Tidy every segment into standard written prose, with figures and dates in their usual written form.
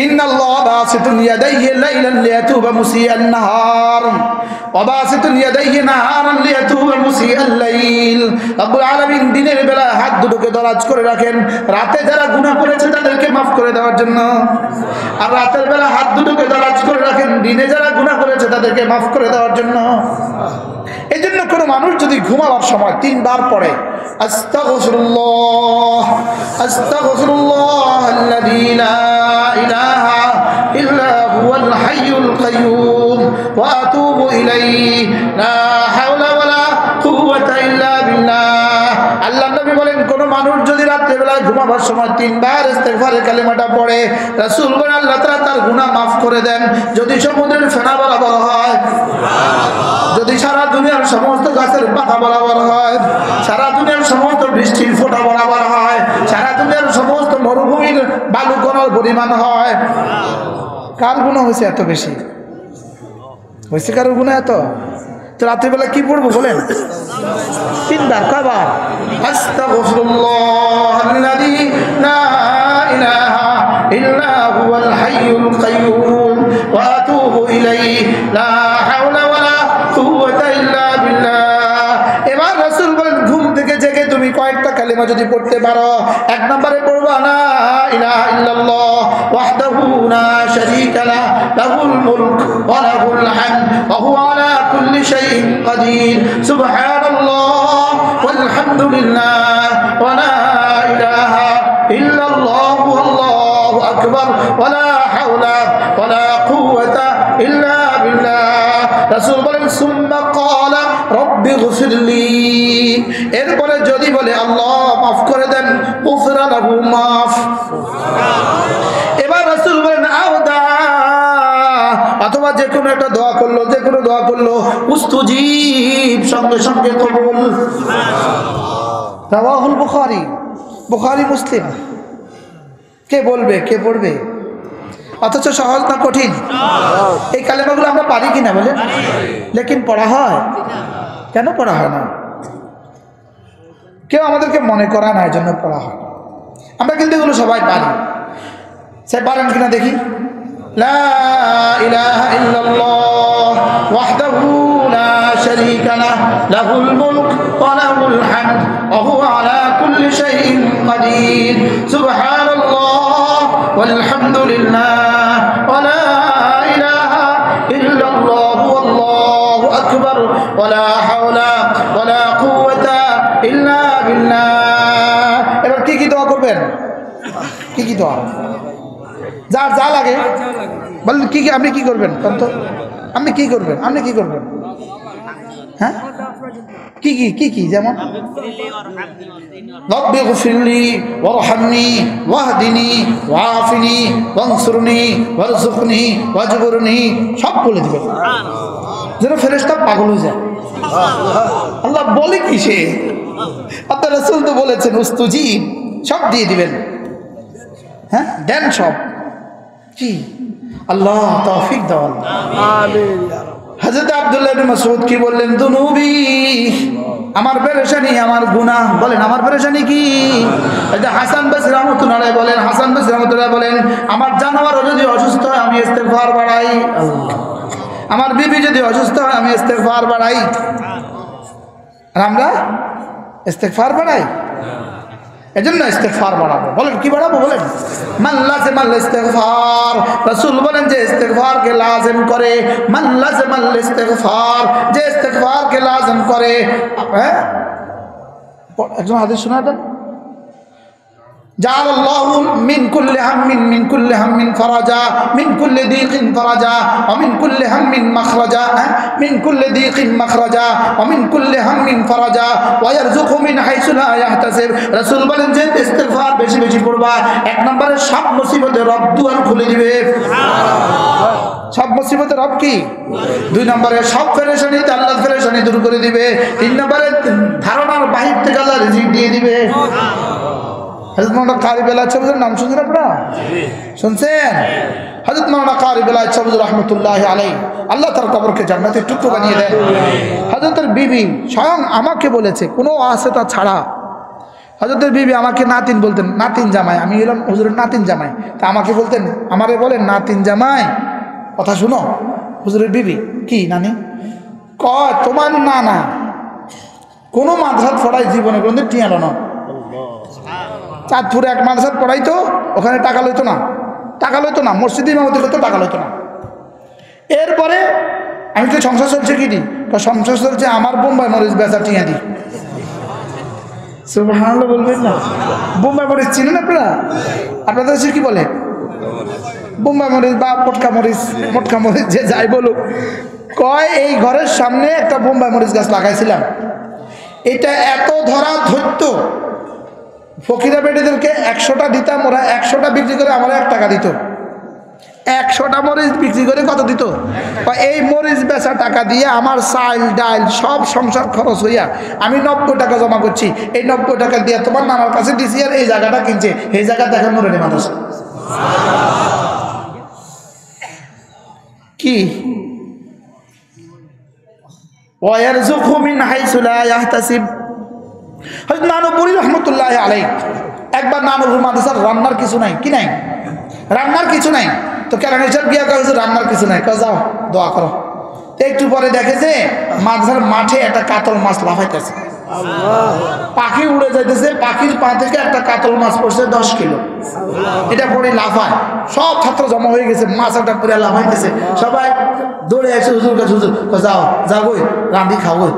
ইন্নাল্লাহ বাসিতুন ইয়াদাইহি লাইলান লিয়াতুবা মুসিআন নাহার ওয়া বাসিতুন ইয়াদাইহি নাহারান লিয়াতুবা মুসিআল লাইল। রব্বুল আলামিন দিনের বেলা হাত দুটোকে দরাজ করে রাখেন রাতে যারা গুনাহ করেছে তাদেরকে মাফ করে দেওয়ার জন্য, আর রাতের বেলা হাত দুটোকে দরাজ করে রাখেন দিনে যারা গুনাহ করেছে তাদেরকে মাফ করে দেওয়ার জন্য। এই জন্য কোনো মানুষ যদি ঘুমাবার সময় 3 বার পড়ে আস্তাগফিরুল্লাহ আস্তাগফিরুল্লাহ আল্লাযী লা ইলাহা ইল্লা হুয়াল হাইয়ুল কাইয়্যুম ওয়া আতুবু ইলাইহি লা হাওলা ওয়ালা কুওয়াতা ইল্লা বিল্লাহ। আল্লাহর নবী বলেন কোন মানুষ যদি রাতের বেলা ঘুমাবার সময় 3 বার ইস্তিগফারের কালিমাটা পড়ে, রাসূল বলেন আল্লাহ তাআলা তার গুনাহ maaf করে দেন। যদি সমুদ্রের ফেনা বরাবর হয়, যদি সারা দুনিয়ার সমস্ত গাছের পাতা বরাবর হয়, সারা দুনিয়ার সমস্ত বৃষ্টির ফোঁটা বরাবর হয়, সারা দুনিয়ার সমস্ত মরুভূমির বালু কণার পরিমাণ হয়, কার গুনাহ হয়েছে এত বেশি? হয়েছে কারোর গুনাহ এত? তো রাত্রিবেলা কি পড়বো বলেন? 3 বার। কয়বার? আস্তাগফিরুল্লাহাল্লাযী লা ইলাহা ইল্লা হুয়াল হাইয়ুল কাইয়্যুম ওয়া আতুবু ইলাইহি লা হাওলা ওয়ালা কুওয়াতা ইল্লা বিল্লাহ। এবার রাসূল বলেন ঘুম থেকে জেগে তুমি কয়েকটা কালিমা যদি পড়তে পারো, 1 নম্বরে পড়বা লা ইলাহা ইল্লাল্লাহ ওয়াহদাহু লা শারীকা লাহু লাহুল মুলক ওয়া লাহুল হামদ ওয়া হুয়া আলা কুল্লি শাইইন কাদির সুবহানাল্লাহ ওয়ালহামদুলিল্লাহ ওয়া লা ইলাহা ইল্লাল্লাহ আল্লাহু আকবার ওয়া লা হাওলা ওয়া লা কুওয়াতা ইল্লা বিল্লাহ। রাসূল বলেন সুম্মা ক্বালা রব্বি গফিরলি, এরপরে যদি বলে আল্লাহ মাফ করে দেন, উফরা লাহু মাফ। এবার রাসূল বলেন আওদা, অথবা যে কোনো একটা দোয়া করলো, যে কোনো দোয়া করলো উস্তুজিব, সঙ্গে সঙ্গে কবুল। রাওয়াহুল বুখারী, বুখারী মুসলিম। কে বলবে, কে পড়বে? অথচ সহজ না কঠিন? এই কালেমাগুলো আমরা পারি কিনা বলে? লেকিন পড়া হয় কেন? পড়া হয় না, কেউ আমাদেরকে মনে করা না, এই জন্য পড়া হয়। আমরা কিন্তু এগুলো সবাই পারি। সে পারেন কিনা দেখি? লা ইলাহা ইল্লাল্লাহ ওয়াহদাহু লা শারীকা লাহু লাহুল মুলক ওয়া লাহুল হামদ ওয়া হুয়া আলা কুল্লি শাইইন কাদির সুবহানাল্লাহ ওয়ালহামদুলিল্লাহ ওয়া লা ইলাহা ইল্লাল্লাহ আল্লাহু আকবার ওয়া লা হাওলা ওয়া লা কুওয়াতা ইল্লা বিল্লাহ। এবার কি কি দোয়া করবেন? কি কি দোয়া? যার যা লাগে বলেন। কি কি আপনি কি করবেন? তো আপনি কি করবেন? আপনি কি করবেন? হ্যাঁ, কি কি কি কি? যেমন রব্বি গফিরলি ওয়ারহামনি ওয়াহদিনি ওয়াআফিনি ওয়ানসুরনি ওয়ারযুকনি ওয়াজবুরনি, সব বলে দিবেন যেন ফেরেশতা পাগল হয়ে যায়। আল্লাহ বলে কি সে? আপনার রাসূল তো বলেছেন উস্তুজিব, সব দিয়ে দিবেন। হ্যাঁ, দেন সব। কি আল্লাহ তৌফিক দাও। আমিন। হযরত আব্দুল্লাহ ইবনে মাসউদ কি বললেন? দুনুবি, আমার পেরেশানি, আমার গুনাহ। বলেন আমার পেরেশানি কি? এটা হাসান বসরি রাহমাতুল্লাহ আলাইহি বলেন, হাসান বসরি রাহমাতুল্লাহ বলেন আমার জানোয়ার যদি অসুস্থ হয় আমি ইস্তেগফার বাড়াই, আমার বিবি যদি অসুস্থ হয় আমি ইস্তেগফার বাড়াই। আর আমরা ইস্তেগফার বাড়াই, এজন্য ইস্তেগফার বাড়াবো। বলেন কি বাড়াবো? বলেন মান লাযিমাল ইস্তেগফার। রাসূল বলেন যে ইস্তেগফারকে লাজিম করে, মান লাযিমাল ইস্তেগফার, যে ইস্তেগফারকে লাজিম করে। হ্যাঁ, একজন হাদিস শোনা দেন। জাআলাল্লাহু মিন কুল্লি হাম্মিন মিন কুল্লি হাম্মিন ফারাজা মিন কুল্লি দীকিন ফারাজা ওয়া মিন কুল্লি হাম্মিন মাখরাজা মিন কুল্লি দীকিন মাখরাজা ওয়া মিন কুল্লি হাম্মিন ফারাজা ওয়া ইয়ারযুকু মিন হাইসু লা ইয়াহতাসিব। রাসূল বলেন যে ইস্তিগফার বেশি বেশি পড়বা, 1 নম্বরে সব মুসিবতের রব দুয়ার খুলে দিবে। সুবহানাল্লাহ। সব মুসিবতের রব কি? 2 নম্বরে সব পেরেশানি আল্লাহ পেরেশানি দূর করে দিবে। 3 নম্বরে ধারণার বাহির থেকে আল্লাহ রিজিক দিয়ে দিবে। হযরত মাওলানা কারি বেলায়েত সাহেবের নাম শুনছেন আপনারা? শুনছেন? হযরত মাওলানা কারি বেলায়েত সাহেব রাহমাতুল্লাহি আলাইহি, আল্লাহ তার কবরকে জান্নাতের টুকরো বানিয়ে দেন। হযরতের বিবি স্বয়ং আমাকে বলেছে কোনো ওয়াসিতা ছাড়া হযরতের বিবি আমাকে নাতিন বলতেন, নাতিন জামাই। আমি এলাম হুজুরের নাতিন জামাই, তা আমাকে বলতেন, আমারে বলেন নাতিন জামাই, কথা শুনো। হুজুরের বিবি, কি নানি? কয় তোমার না না কোনো মাদ্রাসাত পড়াই জীবনে কোনোদিন টিয়ালো না। চাঁদপুরে এক মাদ্রাসাত পড়াইতো, ওখানে টাকা লইতো না, টাকা লইতো না, মসজিদে ইমামতি করতো, টাকা লইতো না। এরপরে আমি তো সংসার চলছে কি দি, সংসার চলছে আমার বোম্বাই মরিচ বেচা টিয়া দি। সুবহানাল্লাহ বলবেন না? বোম্বাই মরিচ চিনেন আপনারা? আপনাদের দেশে কি বলে? বোম্বাই মরিচ বা পটকা মরিচ, মটকা মরিচ, যে যাই বলুক। কয় এই ঘরের সামনে একটা বোম্বাই মরিচ গাছ লাগাইছিলাম, এটা এত ধরা ধরত, ফকিরা বেটিদেরকে 100টা দিতাম, ওরা 100টা বিক্রি করে আমার 1 টাকা দিত। 100টা মরিচ বিক্রি করে কত দিত? এই মরিচ বেচা টাকা দিয়ে আমার চাল ডাল সব সংসার খরচ হইয়া আমি 90 টাকা জমা করছি। এই 90 টাকা দিয়ে তোমার নানার কাছে দিছি, আর এই জায়গাটা কিনছে, এই জায়গা দেখেন নুরানি মাদ্রাসা। কি ওয়ারযুকহু মিন হাইসু লা ইয়াহতাসিব। হযরত নানুপুরি রহমাতুল্লাহি আলাইহি একবার নানুপুর মাদ্রাসার রান্নার কিছু নাই, কি নাই? রান্নার কিছু নাই। তো কেরানি সাহেব গিয়া কয়েছে রান্নার কিছু নাই, কয় যাও দোয়া করো। একটু পরে দেখে যে মাদ্রাসার মাঠে একটা কাতল মাছ লাফাইতেছে, পাখি উড়ে যাইতেছে, পাখির পা থেকে একটা কাতল মাছ পড়ছে 10 কিলো। এটা পরে লাফায়, সব ছাত্র জমা হয়ে গেছে, মাছ একটা পরে লাফাইতেছে, সবাই দৌড়ে আসে হুজুর কাছে, হুজুর যাও যাবই রাঁধি খাবই।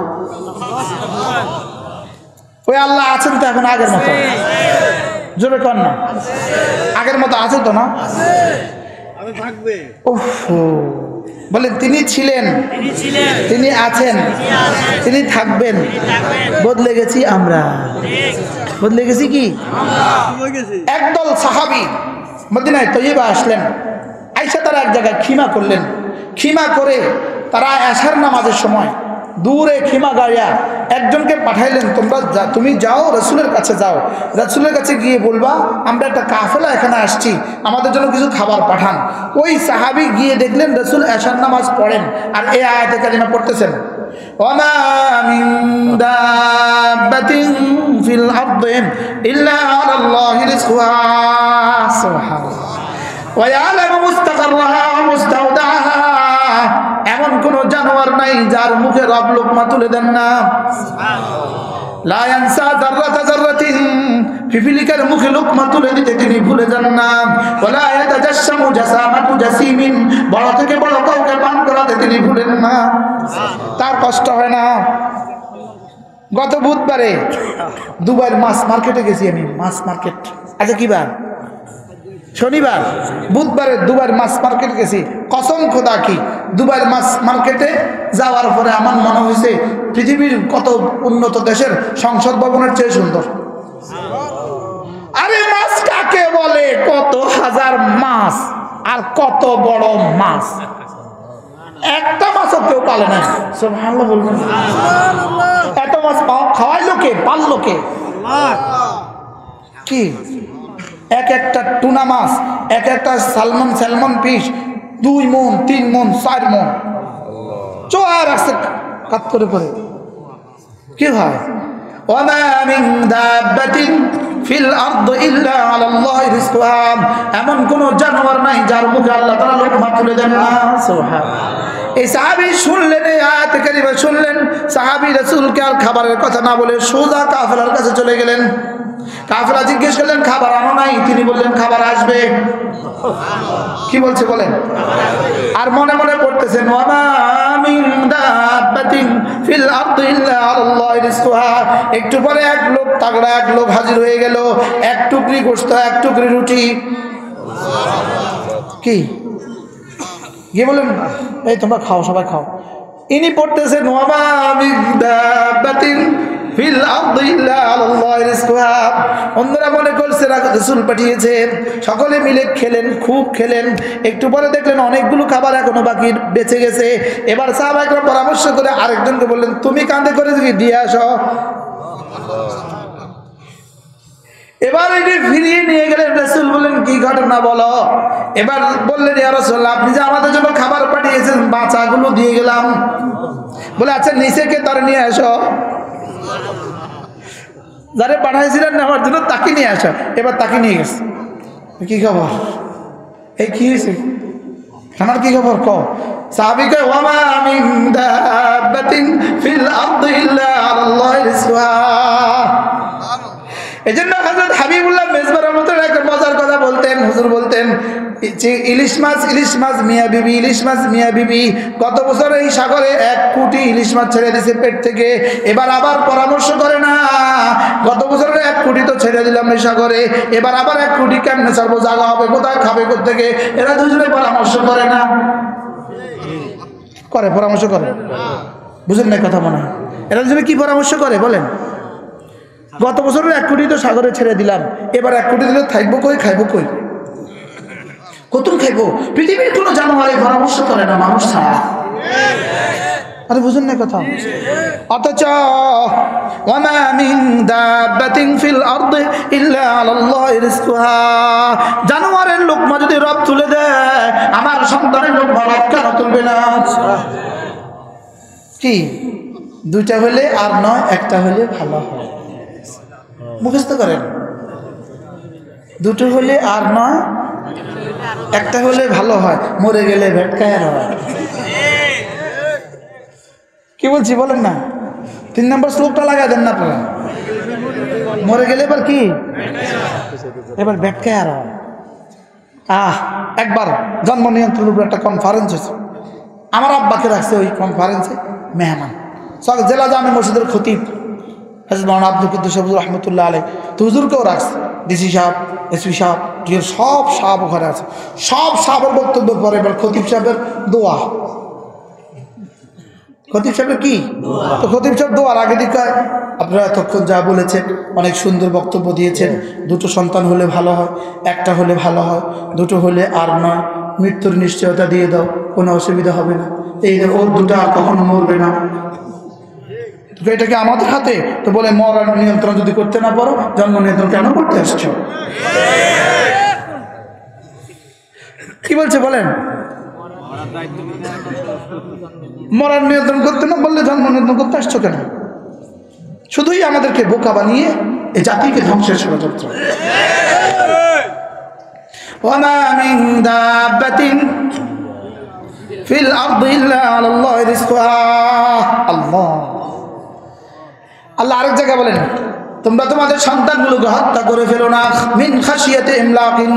ওই আল্লাহ আছেন তো এখন আগের মতো? জোরে কর না, আগের মতো আছে তো না? বলেন তিনি ছিলেন, তিনি আছেন, তিনি থাকবেন। বদলে গেছি আমরা, বদলে গেছি কি? একদল সাহাবী মদিনায় তৈয়বা আসলেন, আইসা তারা এক জায়গায় খিমা করলেন। খিমা করে তারা এশার নামাজের সময় দূরে খিমা গাড়িয়া একজনকে পাঠাইলেন, তুমি যাও রাসূলের কাছে যাও, রাসূলের কাছে গিয়ে বলবা আমরা একটা কাফেলা এখানে আসছি, আমাদের জন্য কিছু খাবার পাঠান। ওই সাহাবী গিয়ে দেখলেন রাসূল এশার নামাজ পড়েন আর এই আয়াতে কারিমা পড়তেছেন, ওয়ামা মিন দাব্বাতিন ফিল আরদি ইল্লা আলাল্লাহি রিজকুহা, সুবহানাল্লাহ, ওয়া ইয়ালামু মুস্তাকাররাহা ওয়া মুস্তাওদাহা। এমন কোন জানোয়ার নাই যার মুখে রব লোকমা তুলে দেন না। লা ইয়ানসা যাররাতা যাররাতিন, ফিফিলিকার মুখে লোকমা তুলে দিতে তিনি ভুলে যান না। ওয়ালা ইয়াতাজাসসামু জাসামাতু জাসিমিন, বড় থেকে বড় কাউকে পান করাতে তিনি ভুলেন না, তার কষ্ট হয় না। গত বুধবারে দুবাইয়ের মাছ মার্কেটে গেছি আমি, মাছ মার্কেট। আচ্ছা কি বার? শনিবার। বুধবারে দুবাইয়ের মাছ মার্কেট গেছি। কসম খোদা কি দুবাইয়ের মাছ মার্কেটে যাওয়ার পরে আমার মনে হয়েছে পৃথিবীর কত উন্নত দেশের সংসদ ভবনের চেয়ে সুন্দর। আরে মাছ কাকে বলে? কত হাজার মাছ, আর কত বড় মাছ, একটা মাছও কেউ পালে না। সুবহানাল্লাহ বলবেন। এত মাছ খাওয়াইলো কে? পাললো কে? কি এক একটা টুনা মাছ, এক একটা স্যালমন ফিশ 2 মণ 3 মণ 4 মণ চোয়ার আছে কাত করে করে। কি হয়? ওয়ামা মিন দাব্বাতিন ফিল আরদি ইল্লা আলাল্লাহি রিজকুহা, এমন কোন জানোয়ার নাই যার মুখে আল্লাহ তাআলা লোকমা তুলে দেন না। সুবহানাল্লাহ। এই সাহাবী শুনলেন, এই আয়াত কারিমা শুনলেন, সাহাবী রাসূলকে আর খাবারের কথা না বলে সোজা কাফেলার কাছে চলে গেলেন। কাফেলা জিজ্ঞেস করলেন খাবার আনো নাই? তিনি বললেন খাবার আসবে। কি বলছে বলেন? আর মনে মনে পড়তেছেন ওয়ামা মিন দাব্বাতিন ফিল আরদি ইল্লা আলাল্লাহি রিজকুহা। একটু পরে এক লোক তাগড়া এক লোক হাজির হয়ে গেল, এক টুকরি গোশত, এক টুকরি রুটি। কি গিয়ে বলেন এই তোমরা খাও, সবাই খাও। ইনি পড়তেছেন ওয়ামা মিন দাব্বাতিন ফিল আরদি ইল্লা আলাল্লাহি রিজকুহা। অন্যরা মনে করছে রাসূল পাঠিয়েছেন, সকলে মিলে খেলেন, খুব খেলেন। একটু পরে দেখলেন অনেকগুলো খাবার এখনো বাকি বেঁচে গেছে। এবার সাহাবায়ে পরামর্শ করে আরেকজনকে বললেন তুমি কাঁধে করে দিয়ে আসো। এবার এটি ফিরিয়ে নিয়ে গেলেন। রাসূল বললেন কি ঘটনা বলো? এবার বললেন ইয়া রাসূলুল্লাহ আপনি যে আমাদের জন্য খাবার পাঠিয়েছেন বাচ্চাগুলো দিয়ে গেলাম। বলে আচ্ছা নিচে কে তার নিয়ে আসো। যারে পাঠাইছিলেন নেওয়ার জন্য তাকে নিয়ে আসা, এবার তাকে নিয়ে গেছে। কি খবর? এই কি হয়েছে? খানার কি খবর? ক সাহাবী কয় ওয়ামা মিন দাব্বাতিন ফিল আরদি ইল্লা আলাল্লাহি রিজকুহা। এজন্য হযরত হাবিবুল্লাহ মেজবার রহমাতুল্লাহ একটা মজার কথা বলতেন। হুজুর বলতেন ইলিশ মাছ মিয়া বিবি, ইলিশ মাছ মিয়া বিবি গত বছর এই সাগরে 1 কোটি ইলিশ মাছ ছেড়ে দিয়েছে পেট থেকে। এবার আবার পরামর্শ করে না, গত বছরের 1 কোটি তো ছেড়ে দিলাম এই সাগরে, এবার আবার 1 কোটি কেমনে ছাড়বো, জায়গা হবে কোথায়, খাবে কোত্থেকে? এরা দুজনে পরামর্শ করে না? করে, পরামর্শ করে। বুঝেন না কথা মনে হয়? এরা দুজনে কি পরামর্শ করে বলেন? গত বছরের 1 কোটি তো সাগরে ছেড়ে দিলাম, এবার 1 কোটি দিলে থাকবো কই, খাইবো কই, কত খাইবো? পৃথিবীর কোনো জানোয়ার এই পরামর্শ করে না মানুষ ছাড়া। আরে বুঝুন না কথা? অথচ ওয়ামা মিন দাব্বাতিন ফিল আরদি ইল্লা আলাল্লাহি রিজকুহা, জানোয়ারের লোকমা যদি রব তুলে দেয়, আমার সন্তানের লোকমা রব কেন তুলবে না? কি 2টা হলে আর নয়, 1টা হলে ভালো হয়। মুখস্থ করেন, 2টো হলে আর নয়, 1টা হলে ভালো হয়, মরে গেলে ভেটকায়ের হয়। কি বলছি বলেন না? 3 নম্বর শ্লোকটা লাগাই দেন না আপনারা। মরে গেলে এবার কি? এবার ভেটকায়ের হয়। একবার জন্ম নিয়ন্ত্রণের উপর একটা কনফারেন্স হয়েছে, আমার আব্বাকে রাখছে ওই কনফারেন্সে মেহমান, জেলা জামে মসজিদের খতিব হযরত মাওলানা আব্দুল কুদ্দুস রহমতুল্লাহ আলাইহি, তো হুজুরকেও রাখছে, ডিসি সাহেব, এসপি সাহেব, ডিএর সব সাহেব ওখানে আছে। সব সাহেবের বক্তব্যের পরে এবার খতিব সাহেবের দোয়া। খতিব সাহেবের কি? তো খতিব সাহেব দোয়ার আগে দিকে আপনারা এতক্ষণ যা বলেছেন অনেক সুন্দর বক্তব্য দিয়েছেন, 2টো সন্তান হলে ভালো হয়, 1টা হলে ভালো হয়, 2টো হলে আর নয়, মৃত্যুর নিশ্চয়তা দিয়ে দাও, কোনো অসুবিধা হবে না, এই ওর 2টা আর কখনো মরবে না। তো এটা কি আমাদের হাতে? তো বলে মরার নিয়ন্ত্রণ যদি করতে না পারো, জন্ম নিয়ন্ত্রণ কেন করতে আসছো? কি বলছে বলেন? মরার নিয়ন্ত্রণ করতে না বললে জন্ম নিয়ন্ত্রণ করতে আসছো কেন? শুধুই আমাদেরকে বোকা বানিয়ে এই জাতিকে ধ্বংসের ষড়যন্ত্র। ওয়ামা মিন দাব্বাতিন ফিল আরদি ইল্লা আলাল্লাহি রিজকুহা। আল্লাহ আরেক জায়গায় বলেন, তোমরা তোমাদের সন্তানগুলোকে হত্যা করে ফেলো না, মিন খাশিয়াতি ইমলাকিন,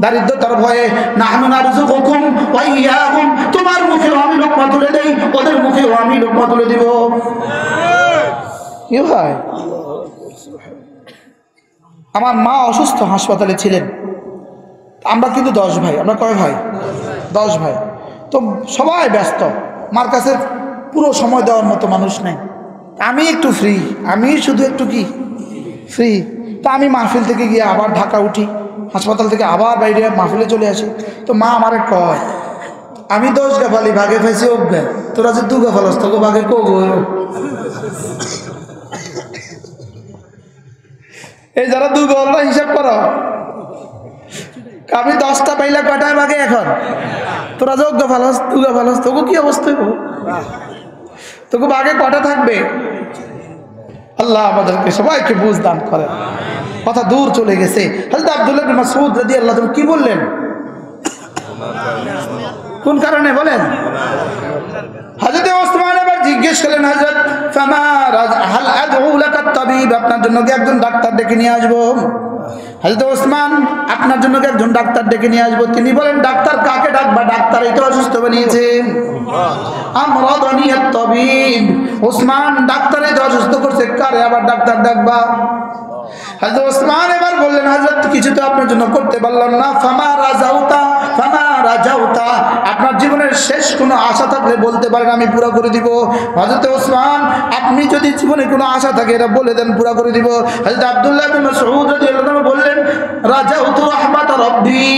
দারিদ্রতার ভয়ে, নাহনু নারযুকুকুম ওয়া ইয়্যাহুম, তোমার মুখেও আমি লোকমা তুলে দেই, ওদের মুখেও আমি লোকমা তুলে দিব। কি হয়? আমার মা অসুস্থ, হাসপাতালে ছিলেন, আমরা কিন্তু 10 ভাই। আমরা কয় ভাই? 10 ভাই। তো সবাই ব্যস্ত, মার কাছে পুরো সময় দেওয়ার মতো মানুষ নেই। আমি একটু ফ্রি, আমি শুধু একটু কি ফ্রি। তা আমি মাহফিল থেকে গিয়ে আবার ঢাকা উঠি, হাসপাতাল থেকে আবার বাইরে মাহফিলে চলে আসি। তো মা আমারে কয়, আমি 10 গাফালি ভাগে খাইছি, ও গে তোরা যে 2 গাফালস তোকে ভাগে কো গো। এই যারা 2 গাফালরা হিসাব করো, আমি 10টা পাইলে কয়টায় ভাগে এখন? তোরা যে গাফালস 2 গাফালস, তোকে কি অবস্থা হইব? তোকে ভাগে কটা থাকবে? আল্লাহ আমাদেরকে সবাইকে বুঝ দান করেন। কথা দূর চলে গেছে। হযরত আব্দুল্লাহ ইবনে মাসউদ রাদিয়াল্লাহু আনহু কি বললেন? কোন কারণে বলেন? হযরত ওসমান এবার জিজ্ঞেস করলেন, হযরত ফামা হাল আদউ লাকাত তাবিব, আপনার জন্য কি একজন ডাক্তার ডেকে নিয়ে আসবো? হযরত ওসমান, আপনার জন্য কি একজন ডাক্তার ডেকে নিয়ে আসবো? তিনি বলেন, ডাক্তার কাকে ডাকবা? ডাক্তার এই তো অসুস্থ বানিয়েছে। আমরাদানি আত-তাবিব, ওসমান ডাক্তারে তো অসুস্থ করছে, কারে আবার ডাক্তার ডাকবা? হযরত ওসমান এবার বললেন, হযরত কিছু তো আপনার জন্য করতে পারলাম না, ফামা রাজাউতা, আপনার জীবনের শেষ কোনো আশা থাকলে বলতে পারেন, আমি পুরো করে দিব। হযরত ওসমান, আপনি যদি জীবনে কোনো আশা থাকে এটা বলে দেন, পুরো করে দিব। হযরত আব্দুল্লাহ ইবনে মাসউদ রাদিয়াল্লাহু আনহু বললেন, রাজাউতু রাহমাত রাব্বি,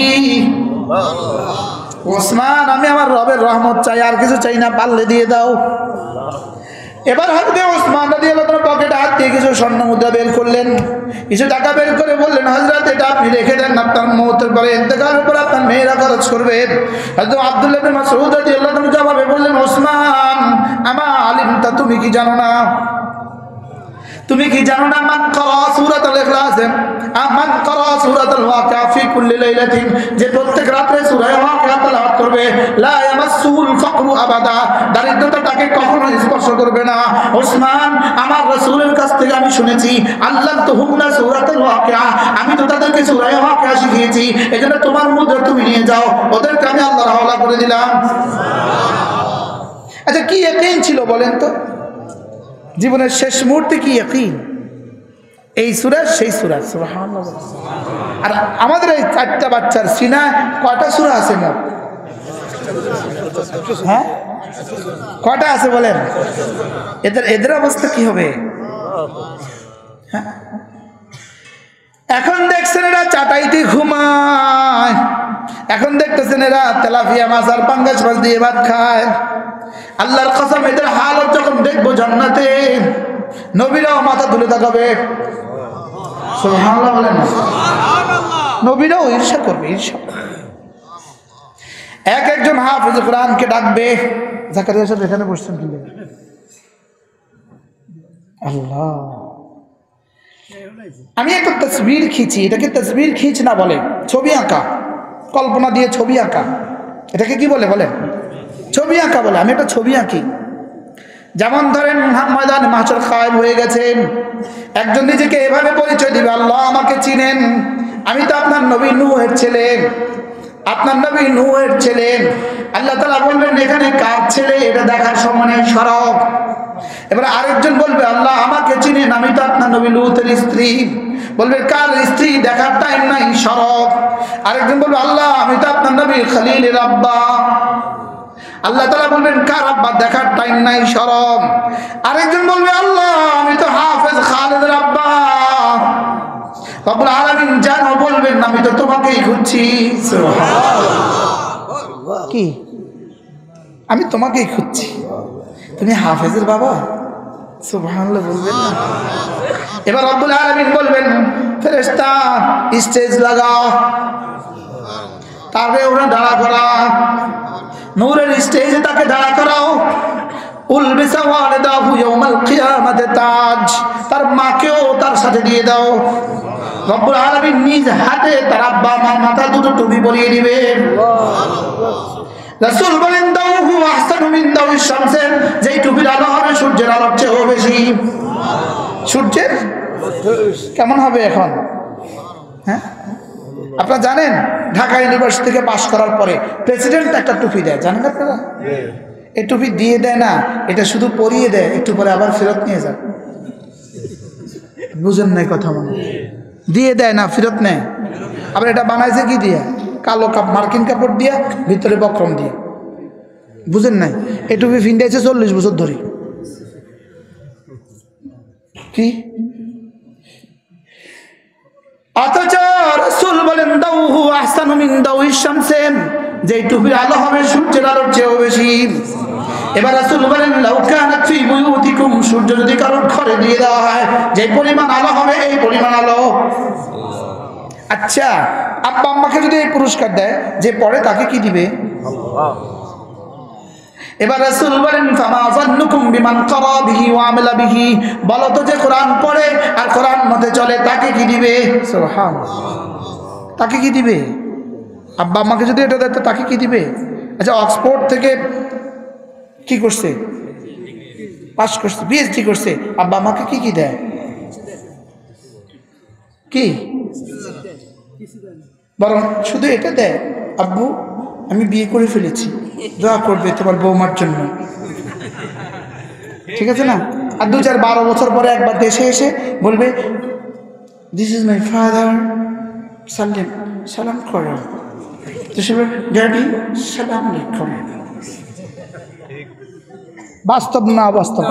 ওসমান আমি আমার রবের রহমত চাই, আর কিছু চাই না, পারলে দিয়ে দাও। এবার হযরত ওসমান রাদিয়াল্লাহু আনহু পকেটে হাত দিয়ে কিছু স্বর্ণ মুদ্রা বের করলেন, কিছু টাকা বের করে বললেন, হযরত এটা আপনি রেখে দেন, আপনার মওতের পরে, ইন্তেকালের পরে আপনার মেয়েরা খরচ করবেন। হযরত আব্দুল্লাহ ইবনে মাসউদ রাদিয়াল্লাহু আনহু জবাবে বললেন, ওসমান আমা আলিমতা, তুমি কি জানো না তুমি কি জানো না মান ক্বারা সূরাতুল ইখলাস মান ক্বারা সূরাতুল ওয়াকিয়া ফি কুল্লি লাইলাতিন, যে প্রত্যেক রাতে সূরা ওয়াকিয়া তেলাওয়াত করবে, লা ইয়ামাসসুল ফাকরু আবাদা, দারিদ্রতা তাকে কখনো স্পর্শ করবে না। ওসমান, আমার রাসূলের কাছ থেকে আমি শুনেছি, আল্লাহ তো হুমনা সূরাতুল ওয়াকিয়া, আমি তো তাদেরকে সূরা ওয়াকিয়া শিখিয়েছি, এজন্য তোমার মধ্যে তুমি নিয়ে যাও, ওদেরকে আমি আল্লাহর হাওলা করে দিলাম। আচ্ছা, কি ইয়াকিন ছিল বলেন তো? জীবনের শেষ মুহূর্তে কি ইয়াকিন? এই সূরা সেই সূরা, সুবহানাল্লাহ। আর আমাদের এই 4টা বাচ্চার সিনায় কয়টা সূরা আছে মোট? হ্যাঁ, কয়টা আছে বলেন? এদের অবস্থা কি হবে? হ্যাঁ, এখন দেখছেন এরা চাটাইতে ঘুমায়, এখন দেখতেছেন এরা তেলাপিয়া মাছ আর পাঙ্গাস মাছ দিয়ে ভাত খায়। আল্লাহর কসম, এদের হালত যখন দেখবো জান্নাতে, নবীরাও মাথা তুলে তাকাবে। সুবহানাল্লাহ বলেন না? নবীরাও ঈর্ষা করবে, ঈর্ষা। একজন হাফেজ কোরআনকে ডাকবে, জাকারিয়া সাহেব এখানে বসছেন কি? আল্লাহ, আমি একটা তসবির খিঁচি, এটাকে তসবির খিঁচ না বলে, ছবি আঁকা, কল্পনা দিয়ে ছবি আঁকা, এটাকে কি বলে বলেন? ছবি আঁকা বলে। আমি একটা ছবি আঁকি। যেমন ধরেন ময়দানে মাহশর কায়েম হয়ে গেছেন, একজন নিজেকে এভাবে পরিচয় দিবে, আল্লাহ আমাকে চিনেন, আমি তো আপনার নবী নূহের ছেলে, আপনার নবী নূহের ছেলে। আল্লাহ তাআলা বলবেন এখানে কার ছেলে, এটা দেখার সময় নেই, সরব। এবার আরেকজন বলবে, আল্লাহ আমাকে চিনেন, আমি তো আপনার নবী লূতের স্ত্রী, বলবে কার স্ত্রী, দেখার টাইম নাই, সরব। আরেকজন বলবে, আল্লাহ আমি তো আপনার নবী খলিলের আব্বা, আল্লাহ তাআলা বলবেন কার আব্বা, দেখার টাইম নাই, সরব। আরেকজন বলবে, আল্লাহ আমি তো হাফেজ খালেদের আব্বা, রব্বুল আলামিন জানো বলবেন আমি তো তোমাকেই খুঁজছি। সুবহানাল্লাহ, কি আমি তোমাকেই খুঁজছি, তুমি হাফেজের বাবা? সুবহানাল্লাহ বলবেন না? এবার রব্বুল আলামিন বলবেন, ফেরেশতা স্টেজ লাগাও, তাকে ওরা দাঁড়া করা, নূরের স্টেজে তাকে দাঁড়া করাও। উলবিসা ওয়ালিদাহু ইয়াউমাল কিয়ামাতি তাজ, তার মাকেও তার সাথে দিয়ে দাও। রব্বুল আলামিন নিজ হাতে তার আব্বা আমার মাথা দুটো টুপি পরিয়ে দিবে। রাসূল বলেন, দাউহু আহসানু মিন দাউইশ শামস, যেই টুপির আলো হবে সূর্যের আলোর চেয়েও বেশি। সূর্যের কেমন হবে এখন? হ্যাঁ, আপনারা জানেন ঢাকা ইউনিভার্সিটি থেকে পাশ করার পরে প্রেসিডেন্ট একটা টুপি দেয়, জানেন আপনারা? এই টুপি দিয়ে দেয় না, এটা শুধু পরিয়ে দেয়, একটু পরে আবার ফেরত নিয়ে যায়। বুঝেন নাই কথা? মনে দিয়ে দেয় না, ফেরত নেয়। আবার এটা বানাইছে কি দিয়ে? কালো মার্কিন কাপড় দিয়া, ভিতরে বক্রম দিয়ে। বুঝেন নাই? এই টুপি ফিন্ডাইছে 40 বছর ধরে। কি অথচ রাসূল বলেন, দাউহু আহসানু মিন দাউইশ শামস, যে টুপির আলো হবে সূর্যের আলোর চেয়েও বেশি। এবার রাসূল বলেন, লাউ কানাত ফি বুয়ুতিকুম, সূর্য যদি কারোর ঘরে দিয়ে দেওয়া হয়, যে পরিমাণ আলো হবে এই পরিমাণ আলো। আচ্ছা, আব্বা আম্মাকে যদি এই পুরস্কার দেয়, যে পড়ে তাকে কি দিবে? এবার রাসূল বলেন, ফামা যান্নুকুম বিমান ক্বারা বিহি ওয়া আমালা বিহি, বলো তো যে কোরআন পড়ে আর কোরআন মতে চলে তাকে কি দিবে? সুবহানাল্লাহ, তাকে কি দিবে? আব্বা আম্মাকে যদি এটা দেয় তো তাকে কি দিবে? আচ্ছা, অক্সফোর্ড থেকে কি করছে? পাস করছে, পিএইচডি করছে, আব্বা আম্মাকে কি কি দেয়? কি বরং শুধু এটা দেয়, আব্বু আমি বিয়ে করে ফেলেছি, দোয়া করবে তোমার বৌমার জন্য। ঠিক আছে না? আর 2-4-12 বছর পরে একবার দেশে এসে বলবে, দিস ইজ মাই ফাদার, সালাম করো। ড্যাডি সালাম আলাইকুম। বাস্তব না বাস্তব?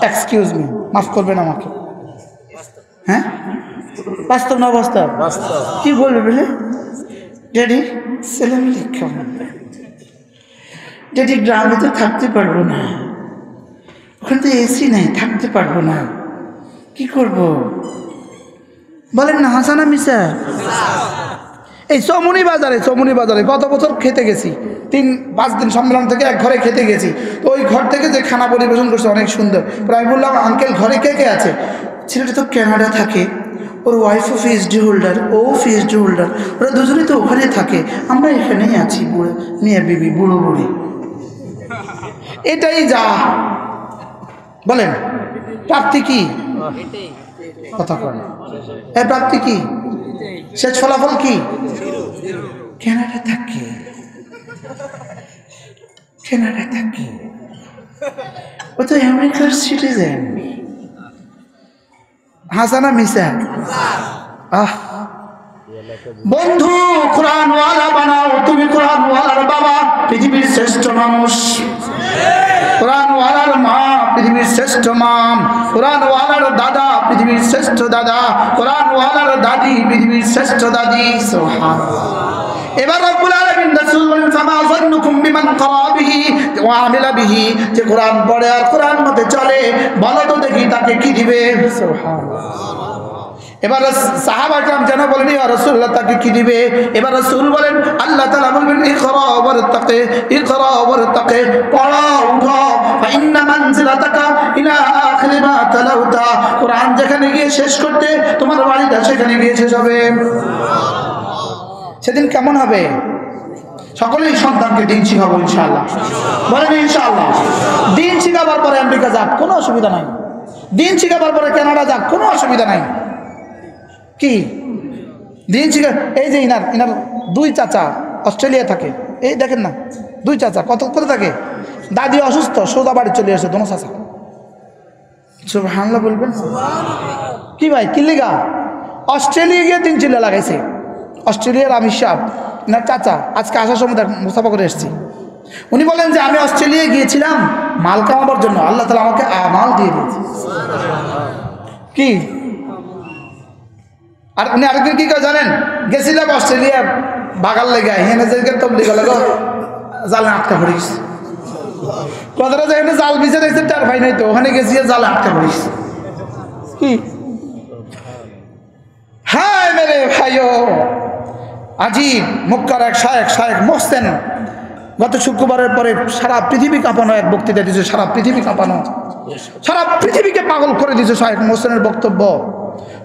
এক্সকিউজ মি, মাফ করবেন আমাকে। হ্যাঁ, বাস্তব না বাস্তব? কি বলবে বলে? ড্যাডি সালাম আলাইকুম। ড্যাডি গ্রামে তো থাকতে পারবো না, ওখানে তো এসি নাই, থাকতে পারবো না, কি করব বলেন না? হাসানা মিসা? এই চমুনি বাজারে গত বছর খেতে গেছি, 3-5 দিন সম্মেলন থেকে এক ঘরে খেতে গেছি। তো ওই ঘর থেকে যে খানা পরিবেশন করছে অনেক সুন্দর। প্রায় বললাম, আঙ্কেল ঘরে কে কে আছে? ছেলেটা তো কানাডা থাকে, ওর ওয়াইফও পিএইচডি হোল্ডার, ও পিএইচডি হোল্ডার, ওরা দুজনেই তো ওখানে থাকে, আমরা এখানেই আছি বুড়ো মেয়ে বিবি, বুড়ো বুড়ি। এটাই যা বলেন, প্রাপ্তি কি? কথা বলেন, এই প্রাপ্তি কি? শেষ ফলাফল কি? কানাডা থাকে, ও তো আমেরিকার সিটিজেন। হাসানা মিসা? বন্ধু, কোরআনওয়ালা বানাও, তুমি কোরআনওয়ালার বাবা পৃথিবীর শ্রেষ্ঠ মানুষ, কোরআনওয়ালার মা পৃথিবীর শ্রেষ্ঠ মা, কোরআনওয়ালার দাদা পৃথিবীর শ্রেষ্ঠ দাদা, কোরআনওয়ালার দাদি পৃথিবীর শ্রেষ্ঠ দাদি। সুবহানাল্লাহ। এবার রব্বুল আলামিন রাসূল বলেন, ফামা যান্নুকুম বিমান ক্বারা বিহি ওয়া আমিলা বিহি, যে কোরআন পড়ে আর কোরআন মতে চলে, বলো তো দেখি তাকে কি দিবে? সুবহানাল্লাহ। এবার সাহাবা کرام যেন বলেন, ইয়া রাসূলুল্লাহ তাকে কি দিবে? এবার রাসূল বলেন, আল্লাহ তাআলা বলবেন, ইকরা ওয়ারতাকি, ইকরা ওয়ারতাকি, পড়ো উঠো, ফাইন্না মানজিলাতাকা ইলা আখিরি মা তালাউতা, কোরআন যেখানে গিয়ে শেষ করতে তোমার বাড়িটা সেখানে গিয়ে শেষ হবে। সেদিন কেমন হবে? সকলেই সন্তানকে দিন শিখাবো ইনশাআল্লাহ, বলেন ইনশাআল্লাহ। দিন শিখাবার পরে আমেরিকা যাক, কোনো অসুবিধা নাই। দিন শিখাবার পরে কানাডা যাক, কোনো অসুবিধা নাই। কি দিন শিখা? এই যে ইনার 2 চাচা অস্ট্রেলিয়া থাকে, এই দেখেন না, 2 চাচা কত করে থাকে। দাদি অসুস্থ, সোজা বাড়ি চলে আসে দোনো চাচা। সুবহানাল্লাহ বলবেন কি ভাই? কি লিগা? অস্ট্রেলিয়া গিয়ে 3 চিল্লা লাগাইছে। অস্ট্রেলিয়ার আমির সাহেব, না চাচা, আজকে আসার সময় মুসাফা করে এসেছি। উনি বলেন যে আমি অস্ট্রেলিয়া গিয়েছিলাম মাল কামাবার জন্য, আল্লাহ তাআলা আমাকে আমাল দিয়ে দিয়েছে। কি? আর উনি আরেকদিন কি করে জানেন? গেছিলাম অস্ট্রেলিয়া বাগাল লেগে, এখানে যে তবলিগ লাগো জালে আটকা পড়িস। কথাটা যেখানে জাল বিছে দেখছেন তার ভাই নাই, তো ওখানে গেছি জালে আটকা পড়িস। কি? হ্যাঁ মেরে ভাইও, আজিব মক্কার এক শায়েখ মোহসেন গত শুক্রবারের পরে সারা পৃথিবী কাঁপানো এক বক্তৃতা দিয়েছে, সারা পৃথিবী কাঁপানো, সারা পৃথিবীকে পাগল করে দিয়েছে শায়েখ মোহসেনের বক্তব্য।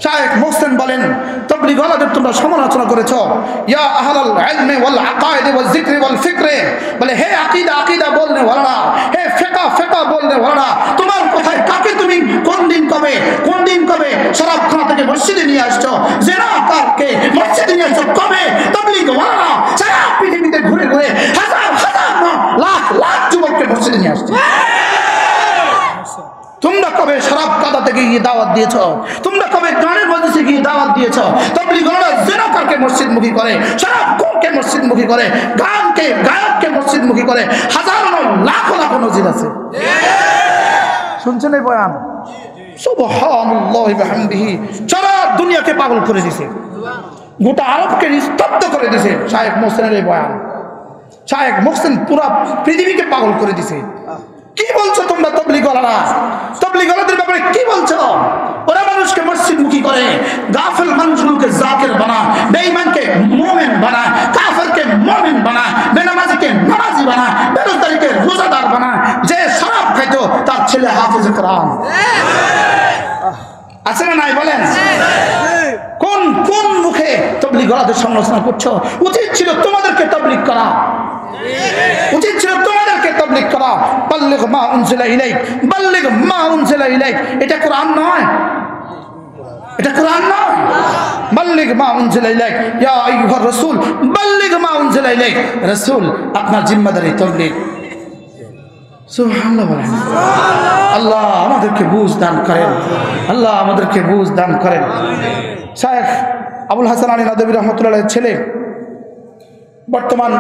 শায়েখ মোহসেন বলেন, তাবলীগওয়ালাদের তোমরা সমালোচনা করেছো, ইয়া আহলাল ইলমি ওয়াল আকায়েদ ওয়াল যিকরি ওয়াল ফিকরে, বলে হে আকীদা বলনে ওয়ালারা, হে ফিকহ বলনে ওয়ালারা, তোমার কথায় কাকে তুমি কোন দিন কবে শরাবখানা থেকে মসজিদে নিয়ে আসছো, জিনাকারকে মসজিদে নিয়ে আসছো কবে? তাবলীগওয়ালারা সারা পৃথিবীতে ঘুরে হাজার লাখ যুবককে মসজিদে নিয়ে আসছে। তোমরা কবে শরাব কাদাতে গিয়ে দাওয়াত দিয়েছ? তোমরা কবে গানের মজলিসে গিয়ে দাওয়াত দিয়েছ? তাবলীগওয়ালারা জিনাকারকে মসজিদমুখী করে, শরাবখোরকে মসজিদমুখী করে, গায়ককে মসজিদমুখী করে, হাজারো লাখো নজির আছে। শুনছেন এই বয়ান? সুবহানাল্লাহি ওয়া বিহামদিহি, সারা দুনিয়াকে পাগল করে দিয়েছে, গোটা আরবকে স্তব্ধ করে দিয়েছে শায়েখ মোহসেনের এই বয়ান। শায়েখ মোহসেন পুরো পৃথিবীকে পাগল করে দিয়েছে। কি বলছো তোমরা তাবলীগওয়ালাদের ব্যাপারে কি বলছো? ওরা মানুষকে মসজিদমুখী করে, গাফেল মানুষগুলোকে জাকির বানায়, বেঈমানকে মুমিন বানায়, কাফেরকে মুমিন বানায়, বেনামাজিকে নামাজি বানায়, বেরোজগারকে রোজাদার বানায়। যে শরাব খাইতো তার ছেলে হাফেজ কোরআন। আছে না নাই বলেন? কোন মুখে তাবলীগওয়ালাদের সমালোচনা করছো? উচিত ছিল তোমাদেরকে তাবলীগ করা, উচিত ছিল তোমাদেরকে তাবলীগ করা। বাল্লিগ মা উনজিলা ইলাইক, বাল্লিগ মা উনজিলা ইলাইক, এটা কোরআন নয়, এটা কোরআন নয়। বাল্লিগ মা উনজিলা ইলাইক ইয়া আইয়ুহার রাসূল, বাল্লিগ মা উনজিলা ইলাইক, রাসূল আপনার জিম্মাদারি তাবলীগ। সুবহানাল্লাহ বলেন। আল্লাহ আমাদেরকে বুঝ দান করেন, আল্লাহ আমাদেরকে বুঝ দান করেন। শায়েখ আবুল হাসান আলী নদভী রহমতুল্লাহ ছেলে, বর্তমান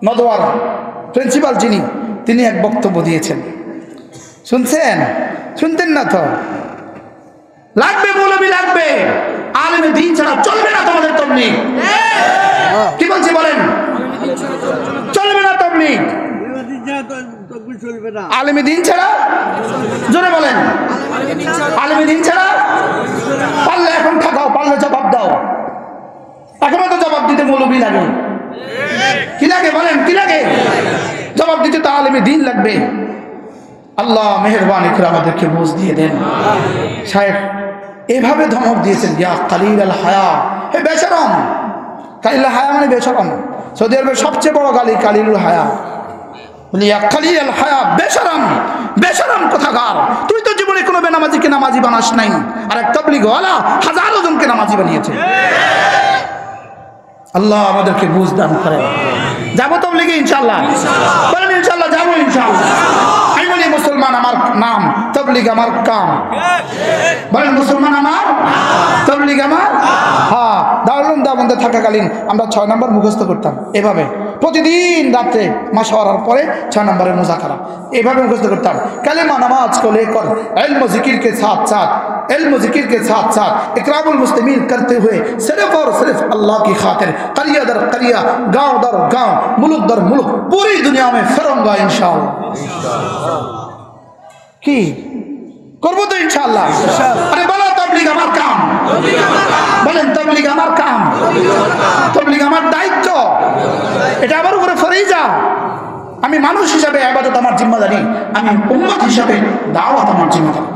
নদওয়ার প্রিন্সিপাল যিনি, তিনি এক বক্তব্য দিয়েছেন, শুনতেন না তো? লাগবে মৌলবী লাগবে, আলেমে দ্বীন ছাড়া চলবে না তোমাদের তাবলীগ। কি বলছি বলেন? চলবে না তাবলীগ, আলেমে দ্বীন ছাড়া। জোরে বলেন, আলেমে দ্বীন ছাড়া। পারলে এখন খাও, পারলে জবাব দাও, এখনো তো জবাব মৌলবী লাগে? কি লাগে বলেন, কি লাগে? জবাব দিতে তো আলেমে দ্বীন লাগবে। আল্লাহ মেহেরবানি করে আমাদেরকে বুঝ দিয়ে দেন। সাহেব এভাবে ধমক দিয়েছেন, ইয়া কালিল আল হায়া, হে বেশরম। কালিল হায়া মানে বেশরম। সৌদি আরবের সবচেয়ে বড় গালি কালিলুল হায়া। বলি ইয়া কালিল আল হায়া, বেশরম, বেশরম কোথাকার। তুই তো জীবনে কোনো বেনামাজিকে নামাজি বানাস নাই, আর এক তাবলীগওয়ালা হাজারো জনকে নামাজি বানিয়েছে। আল্লাহ আমাদেরকে বুঝ দান করেন। যাবো তাবলীগে ইনশাআল্লাহ, বলেন ইনশাআল্লাহ যাবো ইনশাআল্লাহ। আমি বলি মুসলমান আমার নাম, তাবলীগ আমার কাম। বলেন মুসলমান আমার, তাবলীগ আমার। হ্যাঁ, দারুল উলুম দেওবন্দে থাকাকালীন আমরা 6 নম্বর মুখস্থ করতাম এভাবে। প্রতিদিন রাত্রে মাশওয়ারার পরে 6 নম্বরের মুযাকারা এভাবে মুখস্থ করতাম। কালেমা নামাজ को लेकर इल्म जिक्र के साथ साथ, इल्म जिक्र के साथ साथ इकरामुल मुस्लिमीन करते हुए सिर्फ और सिर्फ अल्लाह की खातिर करिया दर करिया, गांव दर गांव, मुल्क दर मुल्क पूरी दुनिया में फिरूंगा इंशाअल्लाह। কি করব তো ইনশাআল্লাহ। আরে বলো তাবলীগ আমার কাম, বলেন তাবলীগ আমার কাম, তাবলীগ আমার দায়িত্ব, এটা আমার উপরে ফরীজা। আমি মানুষ হিসাবে ইবাদত আমার জিম্মাদারি, আমি উম্মত হিসাবে দাওয়াত আমার জিম্মাদারি।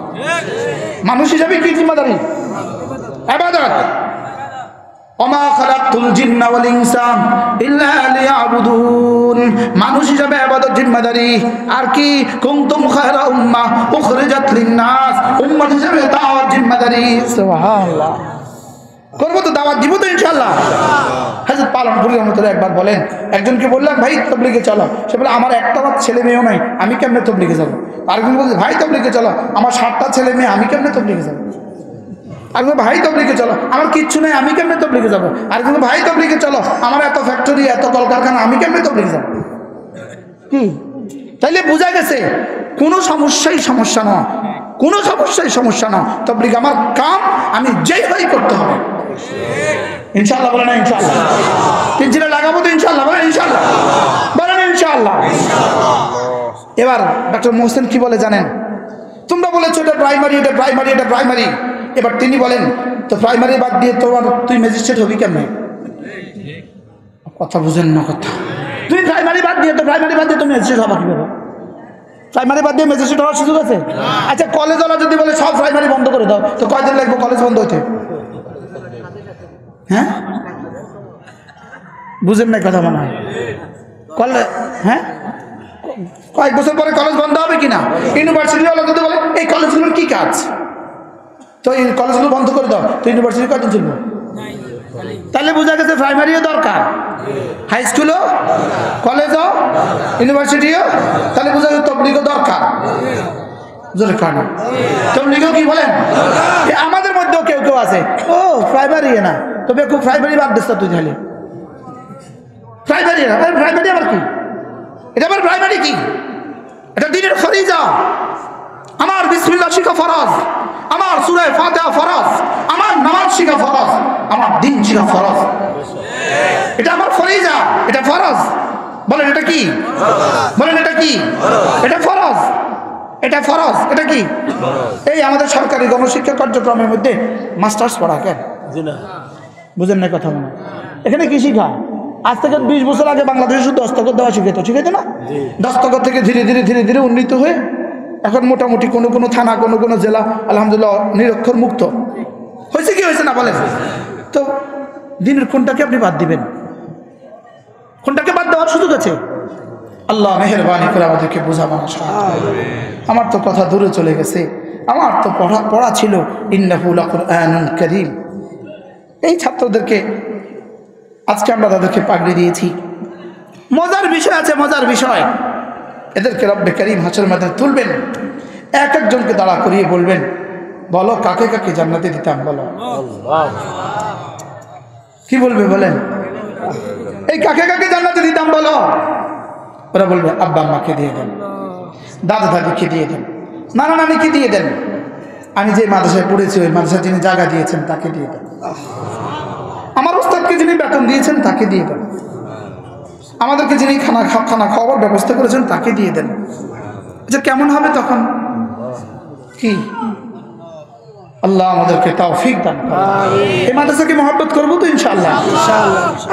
মানুষ হিসাবে কি জিম্মাদারি? ইবাদত। ওমা খালাকতুল জিন্না ওয়াল ইনসান ইল্লা লিয়াবুদুন, মানুষ হিসাবে ইবাদত জিম্মাদারি। আর কি কুনতুম খায়রা উম্মাহ উখরিজাত লিন-নাস, উম্মত হিসাবে দাওয়াত জিম্মাদারি। সুবহানাল্লাহ। করব তো, দাওয়াত দিব তো ইনশাআল্লাহ। হযরত পালনপুরি রহমাতুল্লাহ একবার বলেন, একজনকে বললাম ভাই তাবলীগে চলো। সে বলে আমার একটা ছেলে মেয়েও নাই, আমি কেমনে তাবলীগে যাব? আরেকজন বলছে ভাই তাবলীগে চলো, আমার 7টা ছেলে মেয়ে, আমি কেমনে তাবলীগে যাব? আরেকজন ভাই তাবলীগে চলো, আমার কিচ্ছু নেই, আমি কেমনে তাবলীগে যাব? আরেকজন ভাই তাবলীগে চলো, আমার এত ফ্যাক্টরি এত কলকারখানা, আমি কেমনে তাবলীগে যাব? কি তাইলে বোঝা গেছে কোনো সমস্যাই সমস্যা নয়, কোনো সমস্যাই সমস্যা নয়। তাবলীগ আমার কাম, আমি যেই হই করতে হবে ইনশাআল্লাহ। বলেন ইনশাআল্লাহ। তিনজিরা লাগাবো তো ইনশাআল্লাহ, বলেন ইনশাআল্লাহ, বলেন ইনশাআল্লাহ। এবার ডক্টর মোহসেন কি বলে জানেন? তোমরা বলেছো এটা প্রাইমারি, এটা প্রাইমারি, এটা প্রাইমারি। এবার তিনি বলেন তো প্রাইমারি বাদ দিয়ে তুই ম্যাজিস্ট্রেট হবি কেমনে? কথা বুঝেন না কথা। তুই প্রাইমারি বাদ দিয়ে, তো প্রাইমারি বাদ দিয়ে তুমি ম্যাজিস্ট্রেট হবা কিভাবে? প্রাইমারি বাদ দিয়ে ম্যাজিস্ট্রেট হওয়ার সুযোগ আছে? আচ্ছা কলেজওয়ালা যদি বলে সব প্রাইমারি বন্ধ করে দাও, তো কয়দিন লাগবে কলেজ বন্ধ হইতে? হ্যাঁ বুঝেন না কথা মনে হয়। কলেজ, হ্যাঁ কয়েক বছর পরে কলেজ বন্ধ হবে কিনা? ইউনিভার্সিটিওয়ালা যদি বলে এই কলেজগুলোর কি কাজ, তো এই কলেজগুলো বন্ধ করে দাও, তো ইউনিভার্সিটি কয়দিন চলবে? তাহলে বোঝা গেছে প্রাইমারিও দরকার, হাই স্কুলও, কলেজও, ইউনিভার্সিটিও। তাহলে বোঝা গেছে তাবলীগও দরকার। জোরে কান তাবলীগও কি বলেন? আমাদের মধ্যেও কেউ কেউ আছে ও প্রাইমারি না, তবে খুব প্রাইমারি বাদ দিস তুই। তাহলে প্রাইমারি না, প্রাইমারি আবার কি? এটা আবার প্রাইমারি কি? এটা দ্বীনের ফরীজা। আমার বিসমিল্লাহ শিখা ফরজ, আমার সূরা ফাতিহা ফরজ, আমার নামাজ শিখা ফরজ, আমার দ্বীন শিখা ফরজ। এটা আমার ফরীজা, এটা ফরজ। বলেন এটা কি? বলেন এটা কি? এটা ফরজ, এটা ফরজ। এটা কি? এই আমাদের সরকারি গণশিক্ষা কার্যক্রমের মধ্যে মাস্টার্স পড়া কেন? বুঝেন না কথা মনে? এখানে কি শিখা? আজ থেকে 20 বছর আগে বাংলাদেশে শুধু দস্তখত দেওয়া শিখাইতো না? দস্তখত থেকে ধীরে ধীরে ধীরে ধীরে উন্নীত হয়ে এখন মোটামুটি কোনো কোনো থানা, কোনো কোনো জেলা আলহামদুলিল্লাহ নিরক্ষর মুক্ত হয়েছে। কি হয়েছে না বলেন? তো দিনের কোনটাকে আপনি বাদ দিবেন? কোনটাকে বাদ দেওয়ার সুযোগ আছে? আল্লাহ মেহেরবানি করে আমাদেরকে বোঝাবার। আমার তো কথা দূরে চলে গেছে, আমার তো পড়া ছিল ইন্নাহু লাকুরআনুন কারীম। এই ছাত্রদেরকে আজকে আমরা তাদেরকে পাগড়ি দিয়েছি। মজার বিষয় আছে, মজার বিষয়। এদেরকে রব্বে কারীম হাশর ময়দানে তুলবেন, এক একজনকে দাঁড়া করিয়ে বলবেন বলো কাকে কাকে জান্নাতে দিতাম? বলো কি বলবে বলেন? এই কাকে কাকে জান্নাতে দিতাম বলো? ওরা বলবে আব্বা আম্মাকে দিয়ে দেন, দাদা দাদিকে দিয়ে দেন, নানা নানিকে দিয়ে দেন, আমি যে মাদ্রাসায় পড়েছি ওই মাদ্রাসায় যিনি জায়গা দিয়েছেন তাকে দিয়ে দেন, আমার ওস্তাদকে যিনি বেতন দিয়েছেন তাকে দিয়ে দেন, আমাদেরকে যিনি খানা খাওয়ার ব্যবস্থা করেছেন তাকে দিয়ে দেন। আচ্ছা কেমন হবে তখন? কি আল্লাহ আমাদেরকে তৌফিক দান করেন। এই মাদ্রাসাকে মহব্বত করবো তো ইনশাআল্লাহ।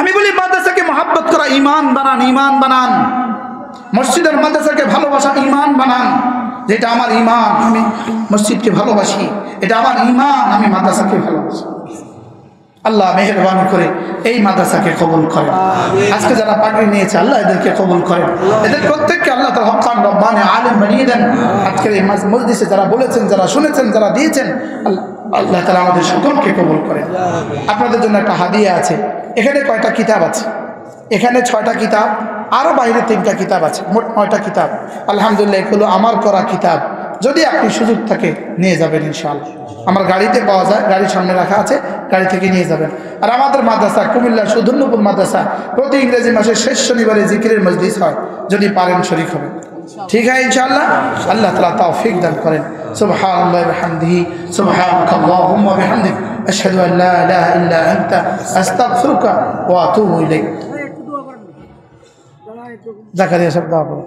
আমি বলি মাদ্রাসাকে মহব্বত করা ঈমান বানান, ঈমান বানান। মসজিদের মাদ্রাসাকে ভালোবাসা ঈমান বানান, যেটা আমার ঈমান, আমি মসজিদকে ভালোবাসি, এটা আমার ঈমান, আমি মাদ্রাসাকে ভালোবাসি। আল্লাহ মেহেরবানি করে এই মাদ্রাসাকে কবুল করেন। আজকে যারা পাগড়ি নিয়েছে আল্লাহ এদেরকে কবুল করেন, এদের প্রত্যেককে আল্লাহ তাআলা হক্কান রব্বানি আলেম বানিয়ে দেন। আজকের এই মজলিসে যারা বলেছেন, যারা শুনেছেন, যারা দিয়েছেন, আল্লাহ তাআলা আমাদের সকলকে কবুল করেন। আপনাদের জন্য একটা হাদিয়া আছে। এখানে কয়টা কিতাব আছে? এখানে 6টা কিতাব, আরও বাইরে 3টা কিতাব আছে, মোট 9টা কিতাব। আলহামদুলিল্লাহ এগুলো আমার করা কিতাব। যদি আপনি সুযোগ থাকে নিয়ে যাবেন ইনশাআল্লাহ। আমার গাড়িতে পাওয়া যায়, গাড়ির সামনে রাখা আছে, গাড়ি থেকে নিয়ে যাবেন। আর আমাদের মাদ্রাসা কুমিল্লা সুধন্যপুর মাদ্রাসা প্রতি ইংরেজি মাসের শেষ শনিবারে জিকিরের মজলিস হয়, যদি পারেন শরীক হবেন। ঠিক আছে ইনশাআল্লাহ। আল্লাহ তাআলা তৌফিক দান করেন। সুবহানাল্লাহি ওয়া বিহামদিহি, সুবহানাকাল্লাহুম্মা ওয়া বিহামদিক, আশহাদু আল লা ইলাহা ইল্লা আনতা, আস্তাগফিরুকা ওয়া আতুবু ইলাইক। জাকারিয়া সাহেব দোয়া করুন।